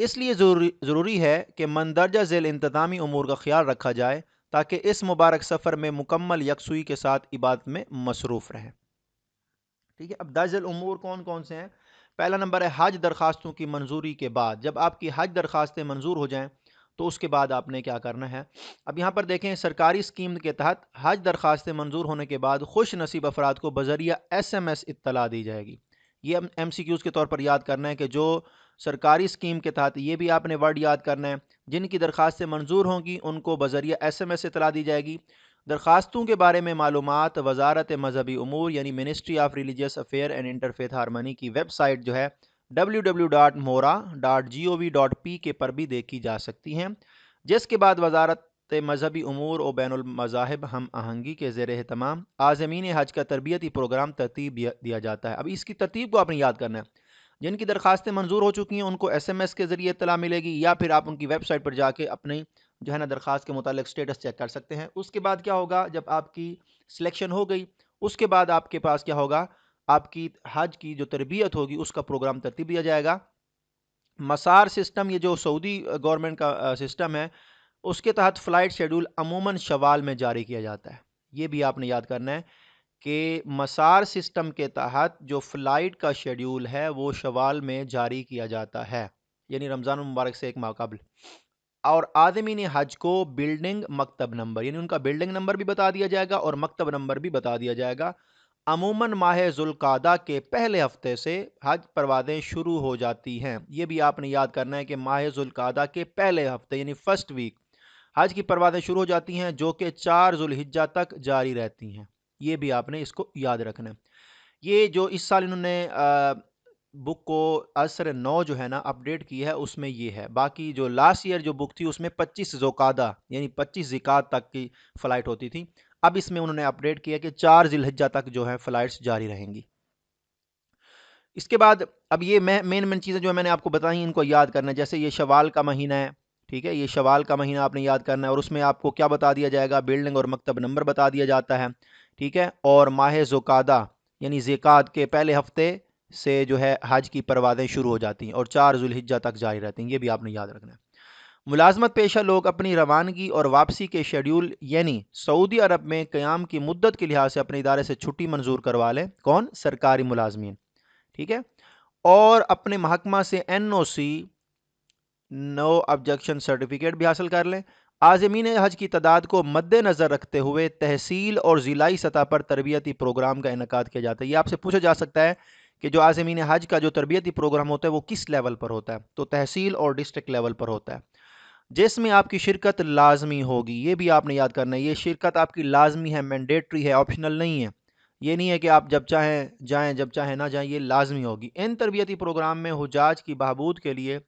اس لیے ضروری ہے کہ مندرجہ ذیل انتظامی امور کا خیال رکھا جائے تاکہ اس مبارک سفر میں مکمل یکسوئی کے ساتھ عبادت میں مصروف رہیں۔ ٹھیک ہے، اب درج ذیل امور کون کون سے ہیں؟ پہلا نمبر ہے حج درخواستوں کی منظوری کے بعد، جب آپ کی حج درخواستیں منظور ہو جائیں تو اس کے بعد آپ نے کیا کرنا ہے؟ اب یہاں پر دیکھیں، سرکاری اسکیم کے تحت حج درخواستیں منظور ہونے کے بعد خوش نصیب افراد کو بذریعہ SMS اطلاع دی جائے گی۔ یہ MCQs کے طور پر یاد کرنا ہے کہ جو سرکاری اسکیم کے تحت، یہ بھی آپ نے ورڈ یاد کرنا ہے، جن کی درخواستیں منظور ہوں گی ان کو بذریعہ SMS اطلاع دی جائے گی۔ درخواستوں کے بارے میں معلومات وزارت مذہبی امور یعنی ministry of religious affair and interfaith harmony کی ویب سائٹ جو ہے www.mora.gov.p کے پر بھی دیکھی جا سکتی ہیں، جس کے بعد وزارت مذہبی امور و بین المذاہب ہم آہنگی کے زیر اہتمام عازمین حج کا تربیتی پروگرام ترتیب دیا جاتا ہے۔ اب اس کی ترتیب کو آپ نے یاد کرنا ہے۔ جن کی درخواستیں منظور ہو چکی ہیں ان کو SMS کے ذریعے اطلاع ملے گی، یا پھر آپ ان کی ویب سائٹ پر جا کے اپنی جو ہے نا درخواست کے متعلق سٹیٹس چیک کر سکتے ہیں۔ اس کے بعد کیا ہوگا؟ جب آپ کی سلیکشن ہو گئی، اس کے بعد آپ کے پاس کیا ہوگا؟ آپ کی حج کی جو تربیت ہوگی اس کا پروگرام ترتیب دیا جائے گا۔ مسار سسٹم، یہ جو سعودی گورنمنٹ کا سسٹم ہے، اس کے تحت فلائٹ شیڈول عموماً شوال میں جاری کیا جاتا ہے۔ یہ بھی آپ نے یاد کرنا ہے کہ مسار سسٹم کے تحت جو فلائٹ کا شیڈول ہے وہ شوال میں جاری کیا جاتا ہے، یعنی رمضان المبارک سے ایک ماہ قبل۔ اور عازمین حج کو بلڈنگ مکتب نمبر، یعنی ان کا بلڈنگ نمبر بھی بتا دیا جائے گا اور مکتب نمبر بھی بتا دیا جائے گا۔ عموماً ماہ ذوالقعدہ کے پہلے ہفتے سے حج پروازیں شروع ہو جاتی ہیں۔ یہ بھی آپ نے یاد کرنا ہے کہ ماہ ذوالقعدہ کے پہلے ہفتے یعنی فرسٹ ویک حج کی پروازیں شروع ہو جاتی ہیں، جو کہ 4 ذوالحجہ تک جاری رہتی ہیں۔ یہ بھی آپ نے اس کو یاد رکھنا ہے۔ یہ جو اس سال انہوں نے بک کو عصر نو جو ہے نا اپڈیٹ کی ہے، اس میں یہ ہے۔ باقی جو لاسٹ ایئر جو بک تھی اس میں 25 ذوالقعدہ یعنی 25 ذیقعد تک کی فلائٹ ہوتی تھی۔ اب اس میں انہوں نے اپڈیٹ کیا کہ 4 ذی الحجہ تک جو ہے فلائٹس جاری رہیں گی۔ اس کے بعد اب یہ مین چیزیں جو میں نے آپ کو بتائیں ان کو یاد کرنا ہے، جیسے یہ شوال کا مہینہ ہے، ٹھیک ہے، یہ شوال کا مہینہ آپ نے یاد کرنا ہے، اور اس میں آپ کو کیا بتا دیا جائے گا؟ بلڈنگ اور مکتب نمبر بتا دیا جاتا ہے، ٹھیک ہے۔ اور ماہ ذوالقعدہ یعنی ذیقعد کے پہلے ہفتے سے جو ہے حج کی پروازیں شروع ہو جاتی ہیں اور 4 ذوالحجہ تک جاری رہتی ہیں۔ یہ بھی آپ نے یاد رکھنا ہے۔ ملازمت پیشہ لوگ اپنی روانگی اور واپسی کے شیڈول یعنی سعودی عرب میں قیام کی مدت کے لحاظ سے اپنے ادارے سے چھٹی منظور کروا لیں۔ کون؟ سرکاری ملازمین، ٹھیک ہے، اور اپنے محکمہ سے NOC نو آبجیکشن سرٹیفکیٹ بھی حاصل کر لیں۔ عازمین حج کی تعداد کو مد نظر رکھتے ہوئے تحصیل اور ضلعی سطح پر تربیتی پروگرام کا انعقاد کیا جاتا ہے۔ یہ آپ سے پوچھا جا سکتا ہے کہ جو عازمین حج کا جو تربیتی پروگرام ہوتا ہے وہ کس لیول پر ہوتا ہے؟ تو تحصیل اور ڈسٹرکٹ لیول پر ہوتا ہے، جس میں آپ کی شرکت لازمی ہوگی۔ یہ بھی آپ نے یاد کرنا ہے، یہ شرکت آپ کی لازمی ہے، مینڈیٹری ہے، آپشنل نہیں ہے۔ یہ نہیں ہے کہ آپ جب چاہیں جائیں، جب چاہیں نہ جائیں، یہ لازمی ہوگی۔ ان تربیتی پروگرام میں حجاج کی بہبود کے لیے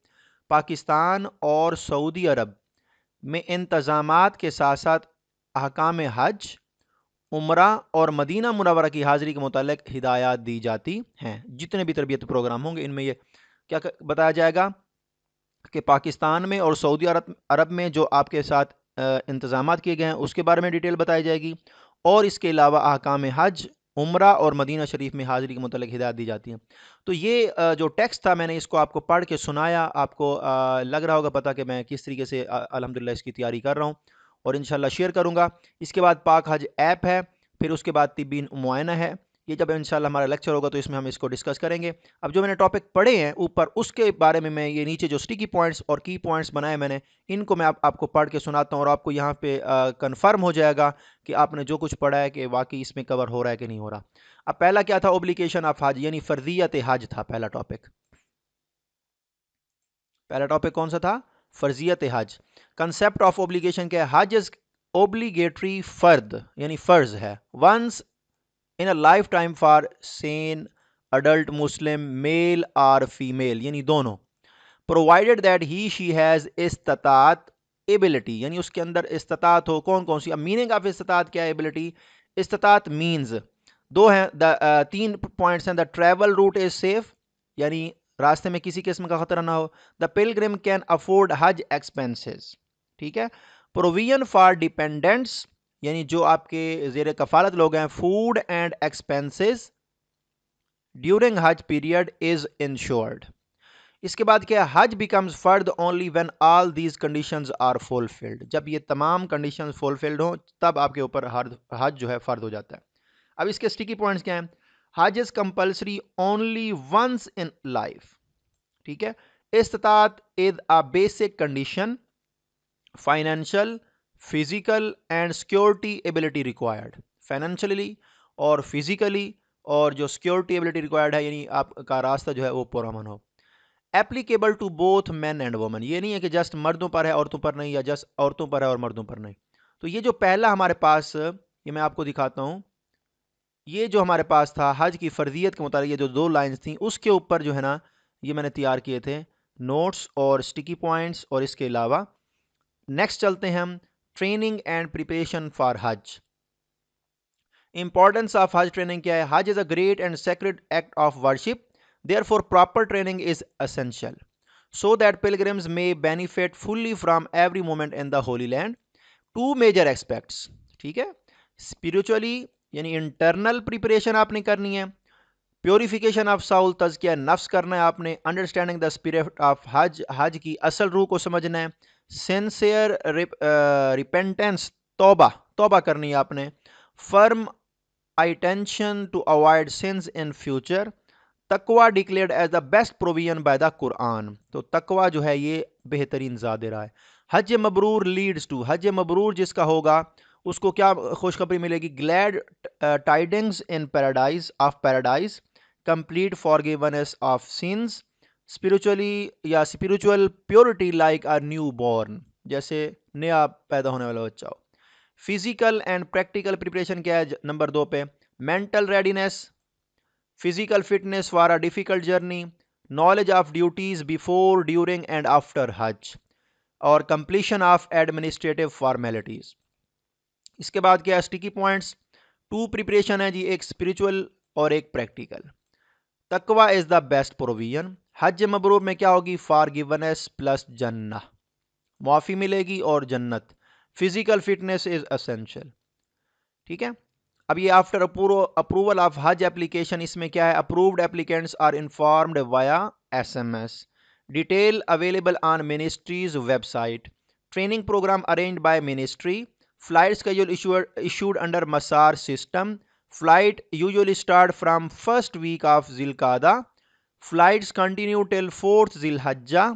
پاکستان اور سعودی عرب میں انتظامات کے ساتھ ساتھ احکام حج، عمرہ اور مدینہ منورہ کی حاضری کے متعلق ہدایات دی جاتی ہیں۔ جتنے بھی تربیتی پروگرام ہوں گے ان میں یہ کیا بتایا جائے گا کہ پاکستان میں اور سعودی عرب میں جو آپ کے ساتھ انتظامات کیے گئے ہیں اس کے بارے میں ڈیٹیل بتائی جائے گی، اور اس کے علاوہ احکام حج، عمرہ اور مدینہ شریف میں حاضری کے متعلق ہدایت دی جاتی ہیں۔ تو یہ جو ٹیکسٹ تھا میں نے اس کو آپ کو پڑھ کے سنایا، آپ کو لگ رہا ہوگا پتہ کہ میں کس طریقے سے الحمدللہ اس کی تیاری کر رہا ہوں، اور انشاءاللہ شیئر کروں گا۔ اس کے بعد پاک حج ایپ ہے، پھر اس کے بعد طبی معائنہ ہے۔ یہ جب انشاءاللہ ہمارا لیکچر ہوگا تو اس میں ہم اس کو ڈسکس کریں گے۔ اب جو میں نے ٹاپک پڑھے ہیں اوپر، اس کے بارے میں یہ نیچے جو سٹیکی پوائنٹس اور کی پوائنٹس بنائے میں نے، ان کو میں آپ کو پڑھ کے سناتا ہوں، اور آپ کو یہاں پہ کنفرم ہو جائے گا کہ آپ نے جو کچھ پڑھا ہے کہ واقعی اس میں کور ہو رہا ہے کہ نہیں ہو رہا۔ اب پہلا کیا تھا؟ اوبلیگیشن آف حج یعنی فرضیت حج تھا پہلا ٹاپک۔ پہلا ٹاپک کون سا تھا؟ فرضیت حج۔ کنسپٹ آف اوبلیگیشن کیا ہے؟ حج از اوبلیگیٹری فرد یعنی فرض ہے، once in a lifetime for sane adult Muslim male or female یعنی دونوں، provided that he she has استطاعت ability یعنی اس کے اندر استطاعت ہو۔ کون کون سی؟ اب میننگ آف استطاعت کیا ہے؟ ability استطاعت مینز دو ہیں، تین پوائنٹس ہیں۔ the travel route is safe یعنی راستے میں کسی قسم کا خطرہ نہ ہو۔ the pilgrim can afford Hajj expenses، ٹھیک ہے۔ provision for dependents یعنی جو آپ کے زیر کفالت لوگ ہیں، food and expenses during Hajj period is insured. اس کے بعد کیا ہے، Hajj becomes fard only when all these conditions are fulfilled, جب یہ تمام کنڈیشنز فلفلڈ ہوں تب آپ کے اوپر حج جو ہے فرد ہو جاتا ہے. اب اس کے اسٹیکی پوائنٹس کیا ہیں؟ Hajj is compulsory only once in life. ٹھیک ہے. Istitaat is a basic condition, financial, physical and security ability required. Financially اور فزیکلی اور جو سیکورٹی ایبلٹی ریکوائرڈ ہے، یعنی آپ کا راستہ جو ہے وہ پرامن ہو. Applicable to both men and women, یہ نہیں ہے کہ جسٹ مردوں پر ہے عورتوں پر نہیں، یا جسٹ عورتوں پر ہے اور مردوں پر نہیں. تو یہ جو پہلا ہمارے پاس، یہ میں آپ کو دکھاتا ہوں، یہ جو ہمارے پاس تھا حج کی فرضیت کے متعلق، یہ جو دو لائنز تھیں اس کے اوپر جو ہے نا یہ میں نے تیار کیے تھے نوٹس اور اسٹیکی پوائنٹس. اور اس کے علاوہ نیکسٹ چلتے ہیں ہم، training and preparation for Hajj. Importance of Hajj training کیا ہے؟ Hajj is a great and sacred act of worship, therefore proper training is essential so that pilgrims may benefit fully from every moment in the holy land. Two major aspects. ٹھیک ہے. spiritually یعنی internal preparation آپ نے کرنی ہے، purification of Saul, تزکیہ نفس کرنا ہے آپ نے، انڈرسٹینڈنگ دا اسپرٹ آف حج، حج کی اصل روح کو سمجھنا ہے، سنسیئر ریپینٹنس، توبہ کرنی ہے آپ نے، firm attention to avoid sins in future. Taqwa declared as the best provision by the Quran. تو تقوی جو ہے یہ بہترین زاد راہ ہے. حج مبرور لیڈز ٹو، حج مبرور جس کا ہوگا اس کو کیا خوشخبری ملے گی؟ Glad tidings in paradise of paradise, complete forgiveness of sins, spiritually یا spiritual purity like a new born, جیسے نیا پیدا ہونے والا بچہ ہو. فزیکل اینڈ پریکٹیکل پریپریشن کیا ہے نمبر 2 پہ؟ Mental readiness, physical fitness for a difficult journey, knowledge of duties before, during and after Hajj, اور کمپلیشن آف ایڈمنسٹریٹو فارمیلٹیز. اس کے بعد کیا اسٹیکی پوائنٹس؟ 2 پریپریشن ہے جی، ایک اسپرچوئل اور ایک پریکٹیکل. تقوی از دا بیسٹ پروویژن. حج مبرور میں کیا ہوگی؟ فارگیونیس پلس جنہ، معافی ملے گی اور جنت. Physical fitness is essential. ٹھیک ہے. اب یہ after approval of Hajj application, اس میں کیا ہے؟ Approved applicants are informed via SMS. Detail available on ministry's website. Training programme arranged by ministry. Flight schedule issued under Masar system. Flight usually start from first week of ذی القعدہ. Flights continue till 4th ذی الحجہ.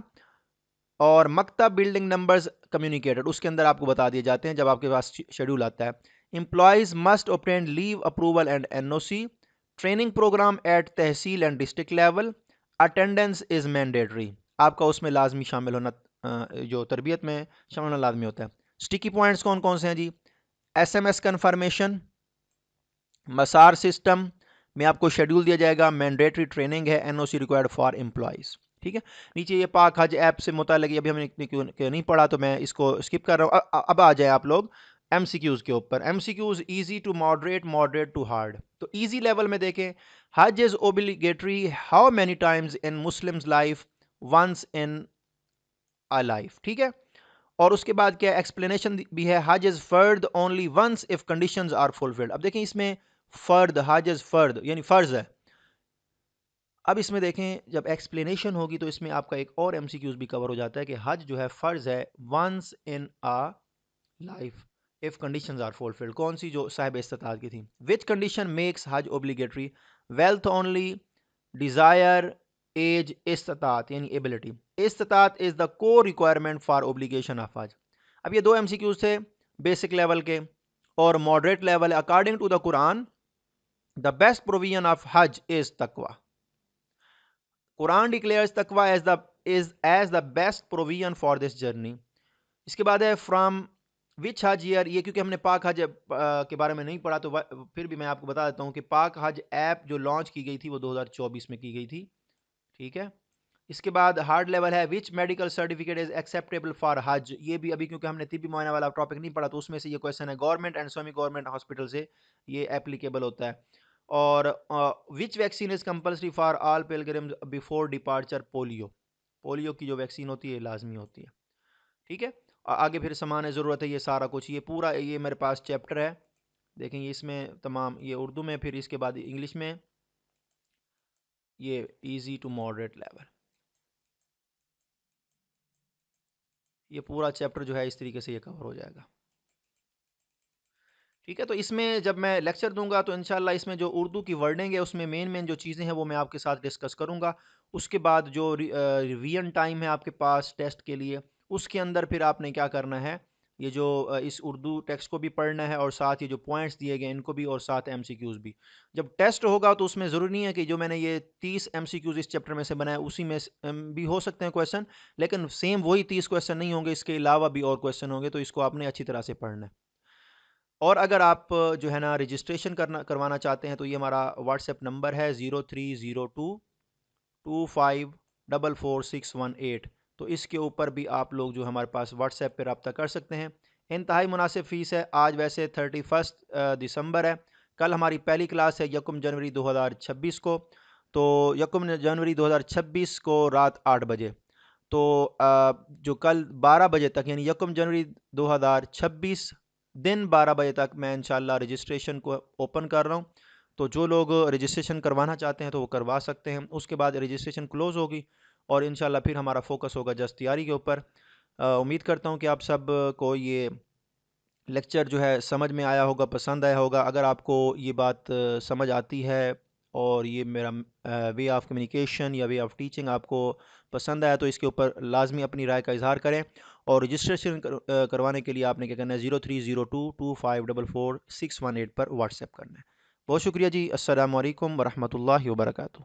اور مکتب building numbers communicated, اس کے اندر آپ کو بتا دیے جاتے ہیں جب آپ کے پاس شیڈول آتا ہے. Employees must obtain leave approval and NOC. Training program at tehsil and district level. Attendance is mandatory, آپ کا اس میں لازمی شامل ہونا، جو تربیت میں شامل ہونا لازمی ہوتا ہے. اسٹیکی پوائنٹس کون کون سے ہیں جی؟ SMS کنفرمیشن، مسار سسٹم میں آپ کو شیڈول دیا جائے گا، مینڈیٹری ٹریننگ ہے، NOC ریکوائرڈ فار امپلائیز. ٹھیک ہے. نیچے یہ پاک حج ایپ سے متعلق ابھی ہم نے نہیں پڑھا تو میں اس کو اسکپ کر رہا ہوں. اب آ جائیں آپ لوگ MCQs کے اوپر. MCQs easy to moderate, moderate to hard. تو ایزی لیول میں دیکھیں، Hajj is obligatory how many times in Muslim's life? Once in a life. ٹھیک ہے. اور اس کے بعد کیا ایکسپلینیشن بھی ہے؟ Hajj is fard only once if conditions are fulfilled. اب دیکھیں اس میں فرد، حج از فرد یعنی فرض ہے. اب اس میں دیکھیں جب ایکسپلینیشن ہوگی تو اس میں آپ کا ایک اور MCQs بھی کور ہو جاتا ہے کہ حج جو ہے فرض ہے once in a life if conditions are fulfilled. کون سی؟ جو صاحب استطاعت کی تھی. Which condition makes Hajj obligatory? Wealth only, desire, age, استطاعت یعنی ability. Istitaat is the core requirement for obligation of Hajj. اب یہ 2 MCQs تھے بیسک لیول کے اور moderate level. According to the Quran the best provision of Hajj is taqwa. Quran declares taqwa as the best provision for this journey. اس کے بعد ہے فرام وچ حج ایئر. یہ کیونکہ ہم نے پاک حج کے بارے میں نہیں پڑھا تو پھر بھی میں آپ کو بتا دیتا ہوں کہ پاک حج ایپ جو لانچ کی گئی تھی وہ 2024 میں کی گئی تھی. ٹھیک ہے. اس کے بعد ہارڈ لیول ہے which medical certificate is acceptable for Hajj. یہ بھی ابھی کیونکہ ہم نے طبی معائنہ والا ٹاپک نہیں پڑھا تو اس میں سے یہ کویشچن ہے. Government and semi government hospital سے یہ ایپلیکیبل ہوتا ہے. اور which vaccine is compulsory for all pilgrims before departure? Polio کی جو ویکسین ہوتی ہے لازمی ہوتی ہے. ٹھیک ہے. آگے پھر سامان ضرورت ہے، یہ سارا کچھ یہ پورا یہ میرے پاس چیپٹر ہے. دیکھیں یہ اس میں تمام یہ اردو میں، پھر اس کے بعد انگلش میں، یہ ایزی ٹو ماڈریٹ لیول. یہ پورا چیپٹر جو ہے اس طریقے سے یہ کور ہو جائے گا. ٹھیک ہے، تو اس میں جب میں لیکچر دوں گا تو انشاءاللہ اس میں جو اردو کی ورڈنگ ہے اس میں مین جو چیزیں ہیں وہ میں آپ کے ساتھ ڈسکس کروں گا. اس کے بعد جو ریویژن ٹائم ہے آپ کے پاس ٹیسٹ کے لیے، اس کے اندر پھر آپ نے کیا کرنا ہے، یہ جو اس اردو ٹیکسٹ کو بھی پڑھنا ہے اور ساتھ یہ جو پوائنٹس دیے گئے ان کو بھی، اور ساتھ ایم سی کیوز بھی. جب ٹیسٹ ہوگا تو اس میں ضروری نہیں ہے کہ جو میں نے یہ 30 ایم سی کیوز اس چیپٹر میں سے بنایا اسی میں بھی ہو سکتے ہیں کویشچن، لیکن سیم وہی 30 کویشچن نہیں ہوں گے، اس کے علاوہ بھی اور کویشچن ہوں گے، تو اس کو آپ نے اچھی طرح سے پڑھنا ہے. اور اگر آپ جو ہے نا رجسٹریشن کروانا چاہتے ہیں تو یہ ہمارا واٹس ایپ نمبر ہے 030225444618. تو اس کے اوپر بھی آپ لوگ جو ہمارے پاس واٹس ایپ پہ رابطہ کر سکتے ہیں. انتہائی مناسب فیس ہے. آج ویسے 31 دسمبر ہے، کل ہماری پہلی کلاس ہے 1 جنوری 2026 کو. تو 1 جنوری 2026 کو رات 8 بجے. تو جو کل 12 بجے تک، یعنی 1 جنوری 2026 دن 12 بجے تک میں انشاءاللہ رجسٹریشن کو اوپن کر رہا ہوں. تو جو لوگ رجسٹریشن کروانا چاہتے ہیں تو وہ کروا سکتے ہیں. اس کے بعد رجسٹریشن کلوز ہوگی اور انشاءاللہ پھر ہمارا فوکس ہوگا جس تیاری کے اوپر. امید کرتا ہوں کہ آپ سب کو یہ لیکچر جو ہے سمجھ میں آیا ہوگا، پسند آیا ہوگا. اگر آپ کو یہ بات سمجھ آتی ہے اور یہ میرا وے آف کمیونیکیشن یا وے آف ٹیچنگ آپ کو پسند آیا تو اس کے اوپر لازمی اپنی رائے کا اظہار کریں. اور رجسٹریشن کروانے کے لیے آپ نے کیا کرنا ہے، 030225444618 پر واٹس ایپ کرنا ہے. بہت شکریہ جی. السلام علیکم ورحمۃ اللہ وبرکاتہ.